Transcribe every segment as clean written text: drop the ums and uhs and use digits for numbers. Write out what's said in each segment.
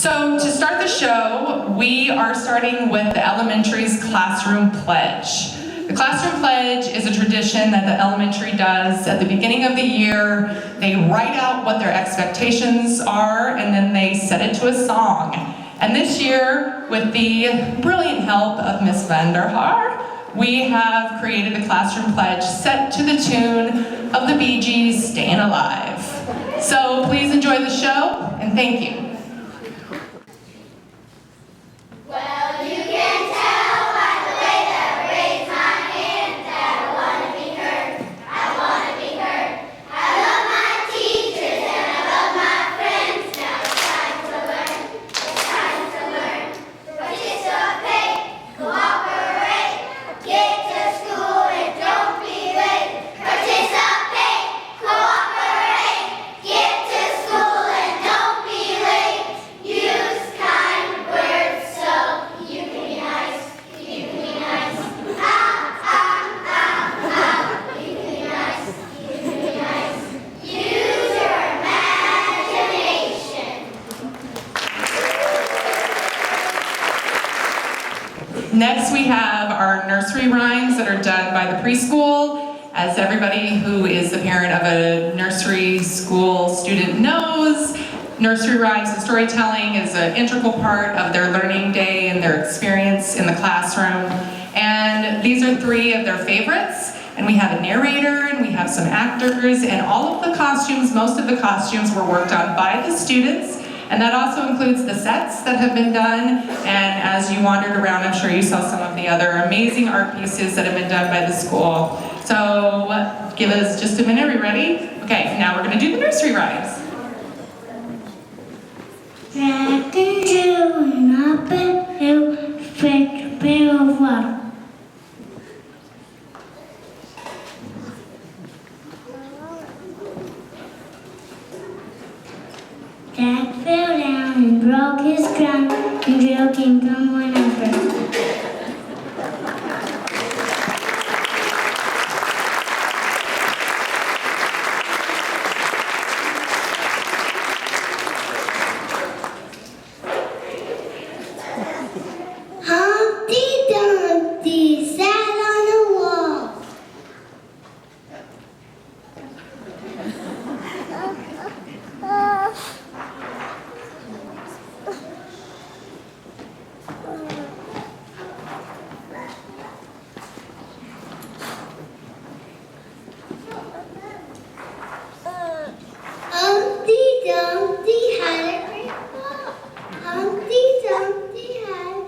So to start the show, we are starting with the elementary's classroom pledge. The classroom pledge is a tradition that the elementary does at the beginning of the year. They write out what their expectations are, and then they set it to a song. And this year, with the brilliant help of Miss Van der Haar, we have created the classroom pledge set to the tune of the Bee Gees' Staying Alive. So please enjoy the show, and thank you. Well, you can tell by the way that I raise my hand that I want to be heard. I want to be heard. I love my teachers and I love my friends. Now it's time to learn. It's time to learn. Participate, cooperate, get to school and don't be late. Participate, cooperate, get to school and don't be late. Use kind words so you can be nice. You can be nice. You can be nice. You can be nice. Use your imagination. Next, we have our nursery rhymes that are done by the preschool. As everybody who is the parent of a nursery school student knows, nursery rhymes and storytelling is an integral part of their learning day and their experience in the classroom. And these are three of their favorites. And we have a narrator, and we have some actors, and all of the costumes, most of the costumes were worked on by the students. And that also includes the sets that have been done. And as you wandered around, I'm sure you saw some of the other amazing art pieces that have been done by the school. So give us just a minute. Are we ready? Okay, now we're going to do the nursery rhymes. Back into an up hill, fetch a pail of water. Jack fell down and broke his crown, and Jill came tumbling over. Humpty Dumpty sat on the wall. Humpty Dumpty had a great fall. Humpty Dumpty had.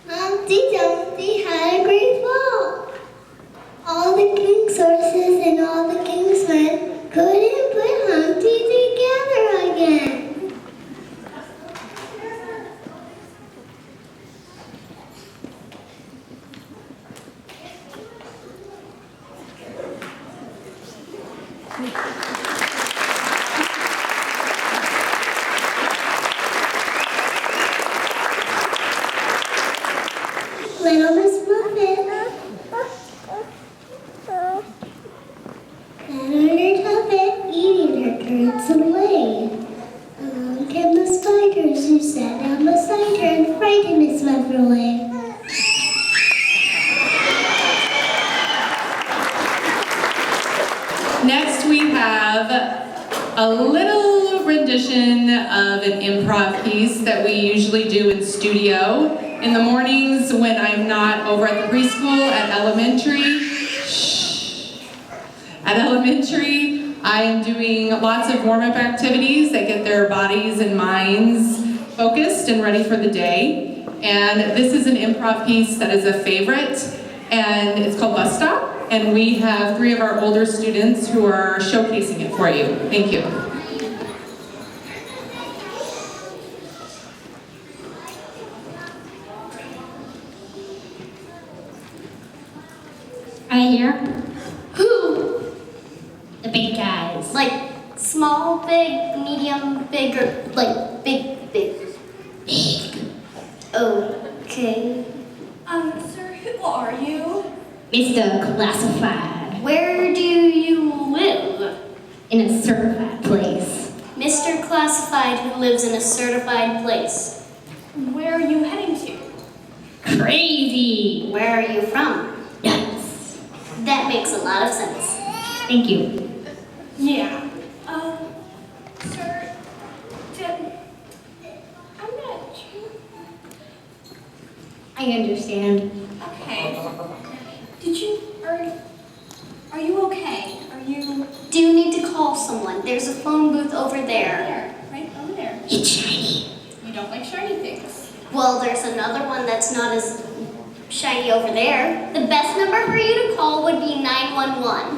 Humpty Dumpty had a great fall. All the king's horses and all the king's men couldn't put Humpty together again. Little Miss Muffet sat on her tuffet, eating her curds away. Along came the spiders who sat down beside her and frightened Miss Muffet away. Next, we have a little rendition of an improv piece that we usually do in studio. In the mornings when I'm not over at the preschool at elementary, I am doing lots of warm-up activities that get their bodies and minds focused and ready for the day. And this is an improv piece that is a favorite, and it's called Bus Stop. And we have three of our older students who are showcasing it for you. Thank you. Right here. Who? The big guys. Like small, big, medium, big, or like big, big. Big. Okay. Sir, who are you? Mr. Classified. Where do you live? In a certified place. Mr. Classified who lives in a certified place. Where are you heading to? Crazy! Where are you from? Nuts. That makes a lot of sense. Thank you. Yeah. Sir, I'm not sure. I understand. Okay. Are you okay? Do you need to call someone? There's a phone booth over there. There, right over there. It's shiny. You don't like shiny things. Well, there's another one that's not as shiny over there. The best number for you to call would be 911.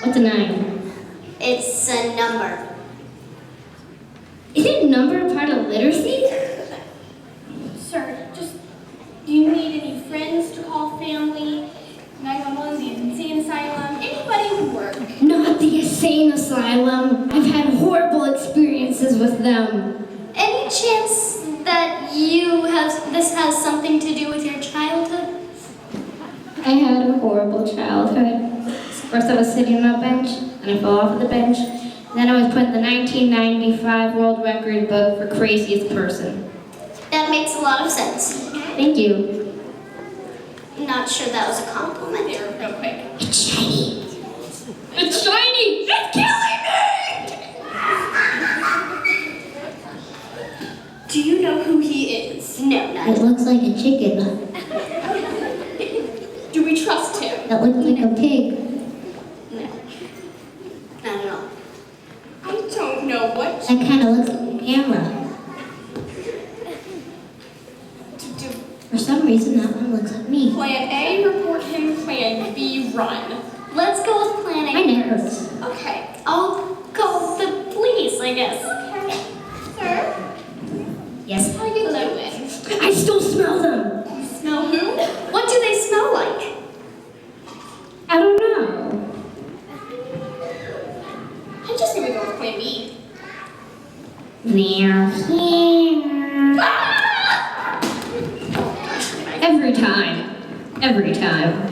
What's a 9? It's a number. Isn't number part of literacy? Sir, do you need any friends to call family? 911, the insane asylum, anybody would work. Not the insane asylum. I've had horrible experiences with them. Any chance that this has something to do with your childhood? I had a horrible childhood. First I was sitting on a bench, and I fell off of the bench. Then I was put in the 1995 world record book for craziest person. That makes a lot of sense. Thank you. Not sure that was a compliment. There, real quick. It's shiny. It's shiny! It's killing me! Do you know who he is? No, not It looks like a chicken. Do we trust him? That looks like a pig. No. Not at all. I don't know what That kind of looks like a camera. to do. For some reason, that one looks like me. Plan A, report him. Plan B, run. Let's go with plan My A neck first. hurts. Okay. I'll go with the police, I guess. Okay. Sir, Yes. how you doing? I still smell them. You smell who? What do they smell like? I don't know. I'm just gonna go with plan B. They're here. Every time. Every time.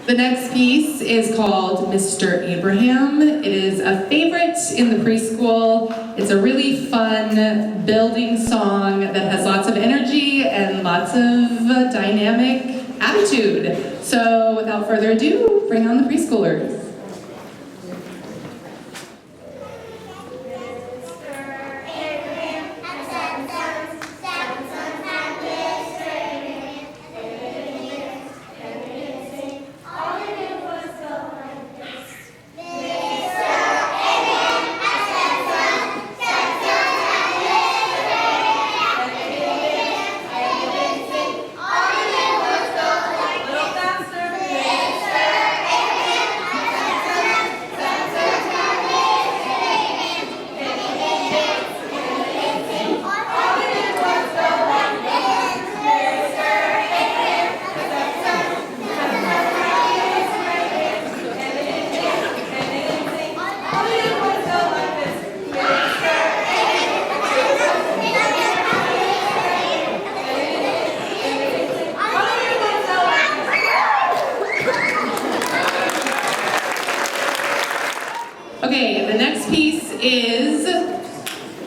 The next piece is called Mr. Abraham. It is a favorite in the preschool. It's a really fun building song that has lots of energy and lots of dynamic attitude. So without further ado, bring on the preschoolers. Okay, the next piece is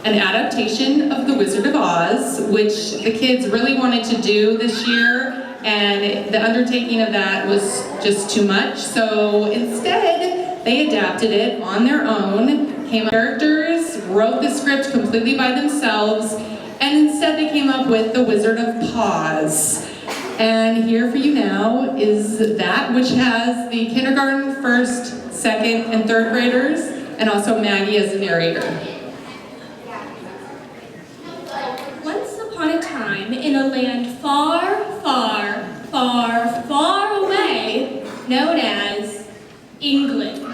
an adaptation of The Wizard of Oz, which the kids really wanted to do this year, and the undertaking of that was just too much. So instead, they adapted it on their own, came up with characters, wrote the script completely by themselves, and instead they came up with The Wizard of Paws. And here for you now is that, which has the kindergarten, first, second, and third graders, and also Maggie as the narrator. Once upon a time, in a land far, far, far, far away, known as England,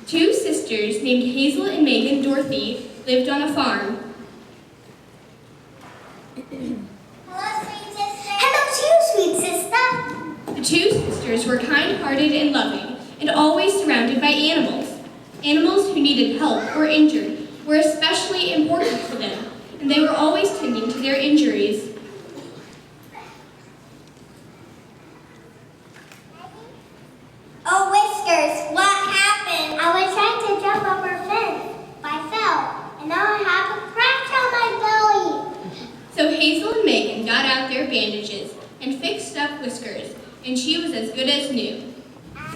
two sisters named Hazel and Megan Dorothy lived on a farm. Hello to you, sweet sister. The two sisters were kind-hearted and loving, and always surrounded by animals. Animals who needed help or injured were especially important to them, and they were always tending to their injuries. up Whiskers, and she was as good as new.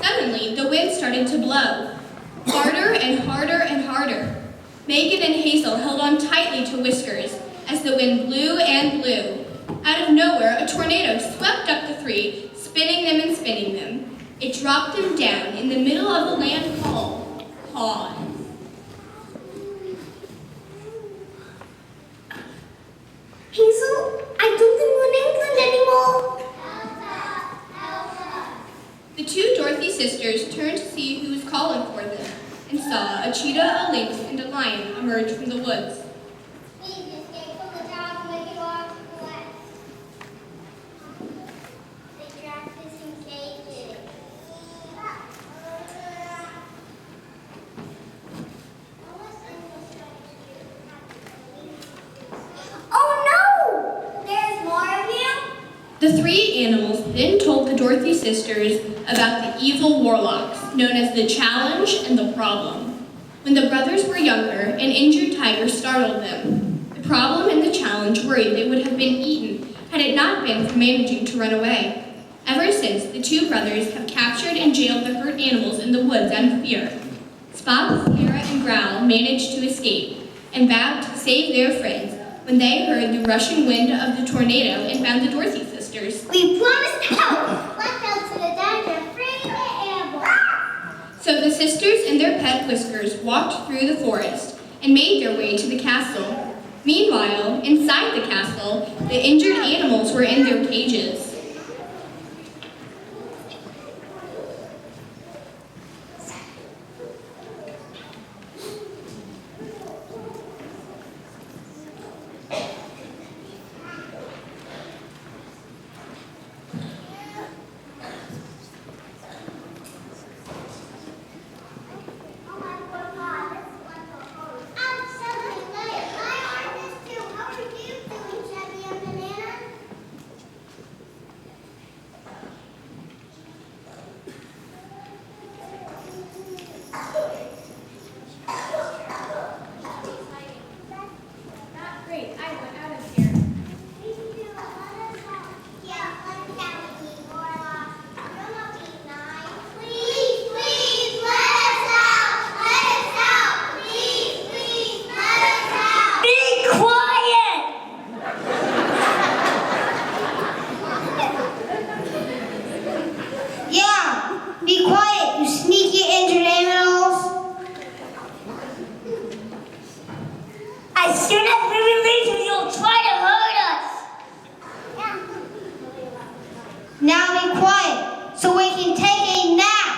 Suddenly, the wind started to blow, harder and harder and harder. Megan and Hazel held on tightly to Whiskers as the wind blew and blew. Out of nowhere, a tornado swept up the three, spinning them and spinning them. It dropped them down in the middle of the land called Pause. Hazel, I don't think we're in England anymore. The two Dorothy sisters turned to see who was calling for them and saw a cheetah, a lynx, and a lion emerge from the woods. We need to escape from the dog and make it off the way. The draft is engaged. Oh no! There's more of you? The three animals then told the Dorothy sisters about the evil warlocks, known as the Challenge and the Problem. When the brothers were younger, an injured tiger startled them. The Problem and the Challenge worried they would have been eaten had it not been for managing to run away. Ever since, the two brothers have captured and jailed the hurt animals in the woods out of fear. Spot, Sierra, and Growl managed to escape and vowed to save their friends when they heard the rushing wind of the tornado and found the Dorothy sisters. We promised to help. Let's help to the danger and free the animals. So the sisters and their pet Whiskers walked through the forest and made their way to the castle. Meanwhile, inside the castle, the injured animals were in their cages. Now be quiet so we can take a nap.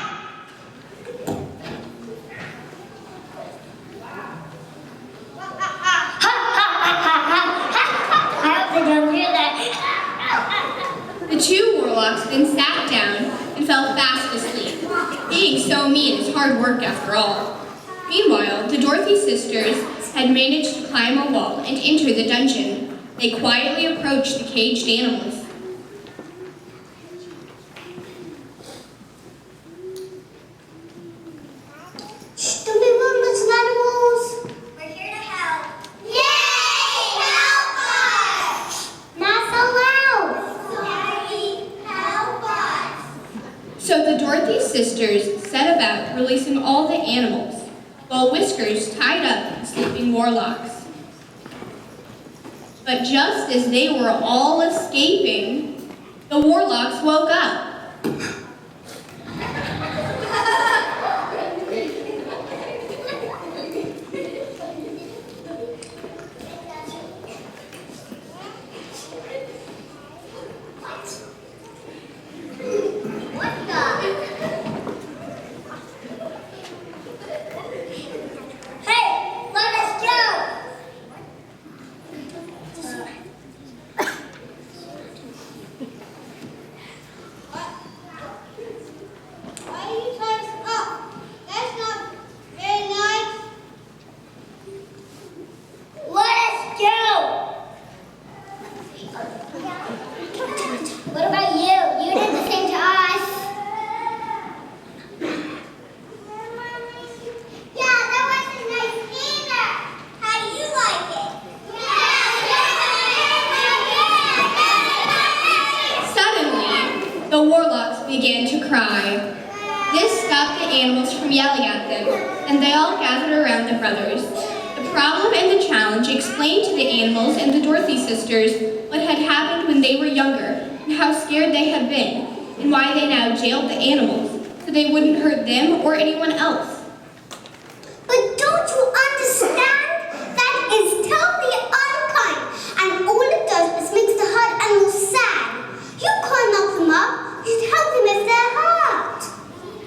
I hope they don't hear that. The two warlocks then sat down and fell fast asleep. Being so mean is hard work after all. Meanwhile, the Dorothy sisters had managed to climb a wall and enter the dungeon. They quietly approached the caged animals. Don't be rude, little animals. We're here to help. Yay! Help us! Not so loud. Sorry, help us. So the Dorothy sisters set about releasing all the animals, while Whiskers tied up the sleeping warlocks. But just as they were all escaping, the warlocks woke up. Hey, let us go. animals from yelling at them, and they all gathered around the brothers. The problem and the challenge explained to the animals and the Dorothy sisters what had happened when they were younger, and how scared they had been, and why they now jailed the animals, so they wouldn't hurt them or anyone else. But don't you understand? That is totally unkind, and all it does is makes the hurt animals sad. You can't knock them up. You should help them if they're hurt.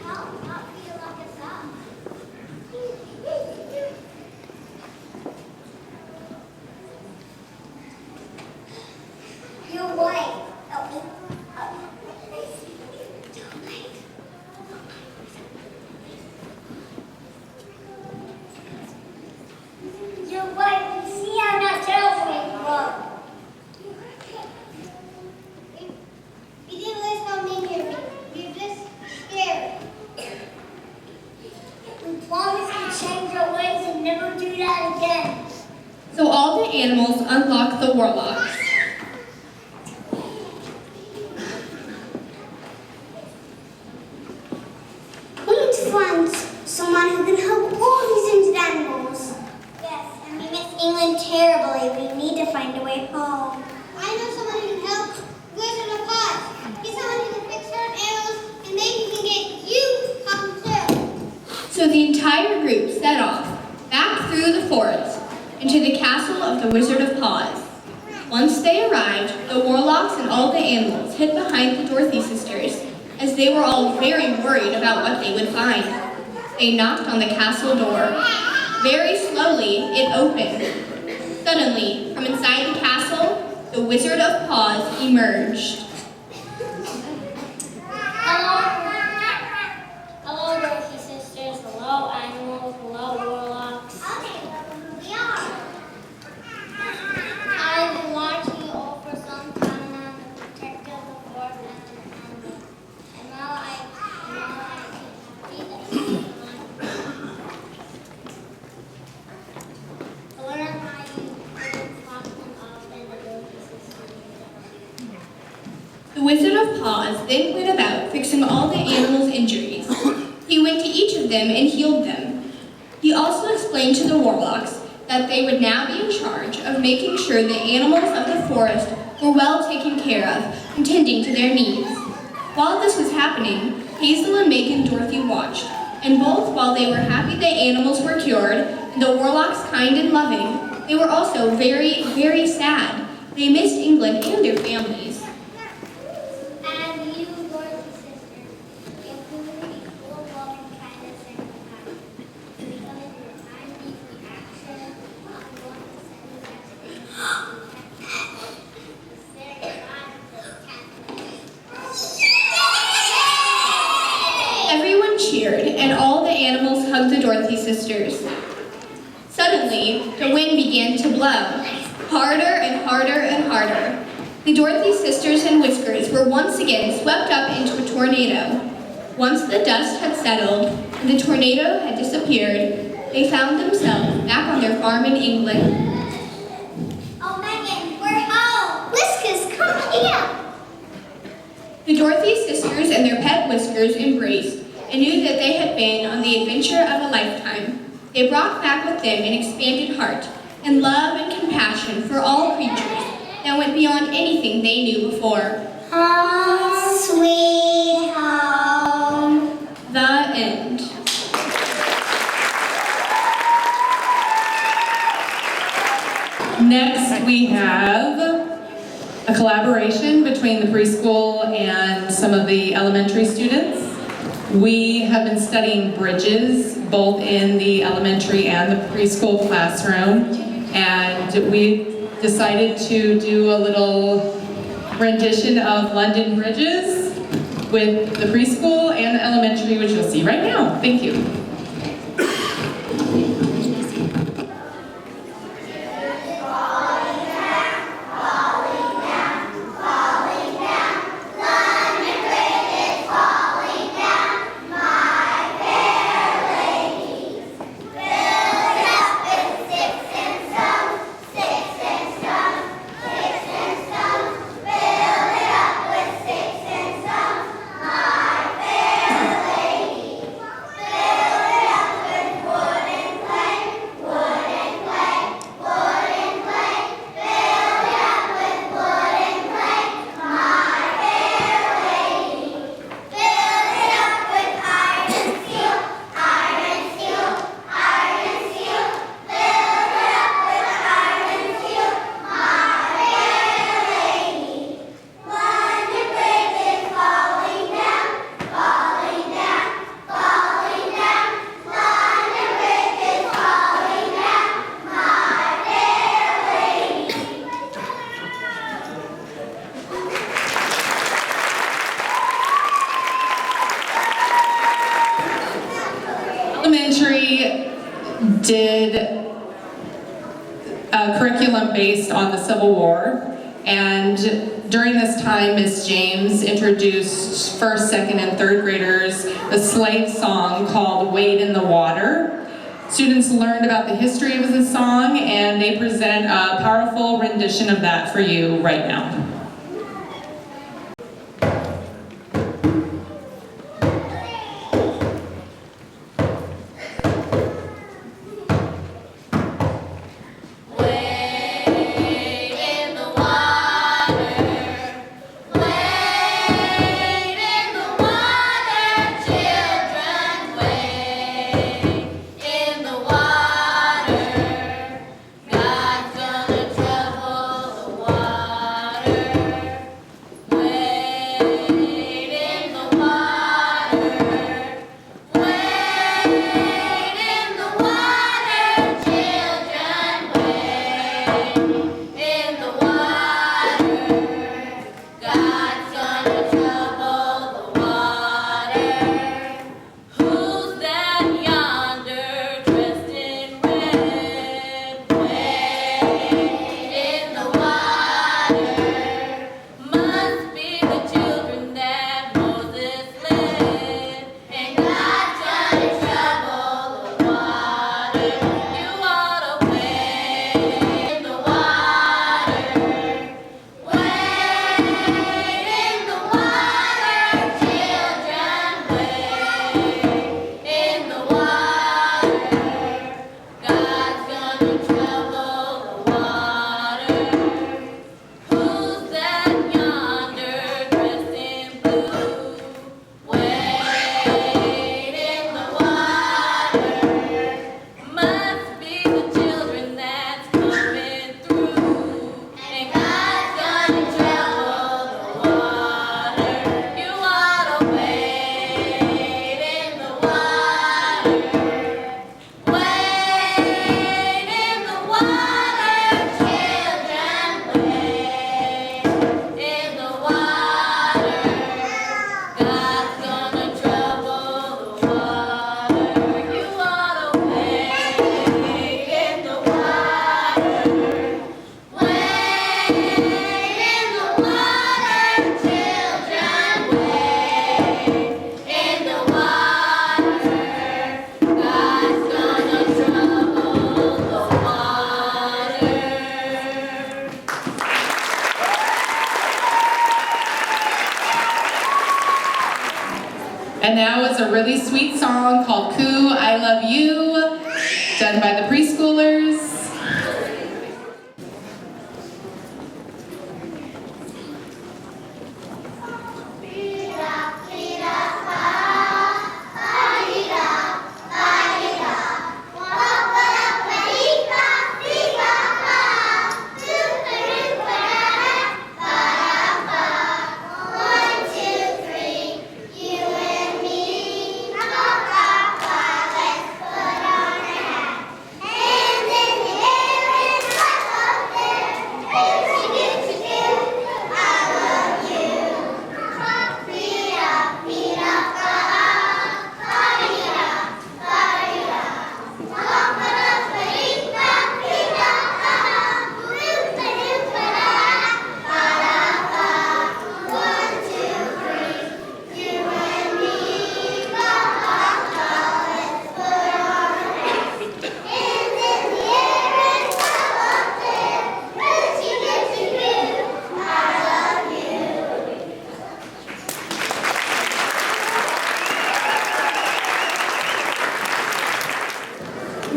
Help not feel like a son. You're right. You're right. See how not terrible you are. You didn't listen on me, Gary. You're just scared. We promise to change our ways and never do that again. So all the animals unlocked the warlocks. We need to find someone who can help all these injured animals. Yes, and we miss England terribly. We need to find a way home. I know someone who can help. Wizard of Oz. He's someone who can fix hurt animals, and maybe he can get you home too. So the entire group set off, back through the forest, into the castle of the Wizard of Oz. Once they arrived, the warlocks and all the animals hid behind the Dorothy sisters, as they were all very worried about what they would find. They knocked on the castle door. Very slowly, it opened. Suddenly, from inside the castle, the Wizard of Oz emerged. Hello, Dorothy sisters. Hello, animals. Hello, warlocks. Okay, we are. I've been watching you all for some time now, the protector of the forest and now I see this. To learn how you talk them up and the Dorothy sisters. The Wizard of Oz then went about fixing all the animals' injuries. He went to each of them and healed them. He also explained to the warlocks that they would now be in charge of making sure the animals of the forest were well taken care of and tending to their needs. While this was happening, Hazel and Meg and Dorothy watched, and both while they were happy the animals were cured and the warlocks kind and loving, they were also very, very sad. They missed England and their families. And you, Dorothy sister, if you will be full of love and kindness and compassion, because of your kind deeds and action, I'm going to send you messages to protect you. Very glad to Everyone cheered, and all the animals hugged the Dorothy sisters. Suddenly, the wind began to blow, harder and harder and harder. The Dorothy sisters and Whiskers were once again swept up into a tornado. Once the dust had settled and the tornado had disappeared, they found themselves back on their farm in England. Oh, Megan, we're home! Whiskers, come here! The Dorothy sisters and their pet Whiskers embraced and knew that they had been on the adventure of a lifetime. They brought back with them an expanded heart and love and compassion for all creatures that went beyond anything they knew before. Home, sweet home. The end. Next, we have a collaboration between the preschool and some of the elementary students. We have been studying bridges, both in the elementary and the preschool classroom, and we decided to do a little rendition of London bridges with the preschool and the elementary, which you'll see right now. Thank you. Fair Elementary did a curriculum based on the Civil War, and during this time, Ms. James introduced first, second, and third graders a slave song called Wade in the Water. Students learned about the history of the song, and they present a powerful rendition of that for you right now. And now is a really sweet song called Coo, I Love You, done by the preschoolers.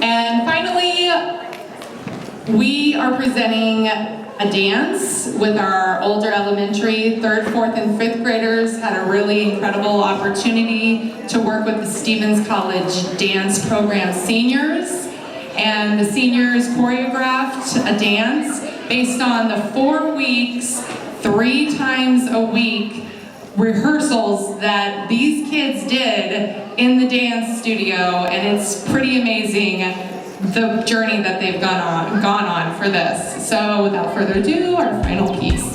And finally, we are presenting a dance with our older elementary, 3rd, 4th, and 5th graders. Had a really incredible opportunity to work with the Stevens College Dance Program seniors. And the seniors choreographed a dance based on the 4 weeks, 3 times a week rehearsals that these kids did in the dance studio, and it's pretty amazing the journey that they've gone on for this. So without further ado, our final piece.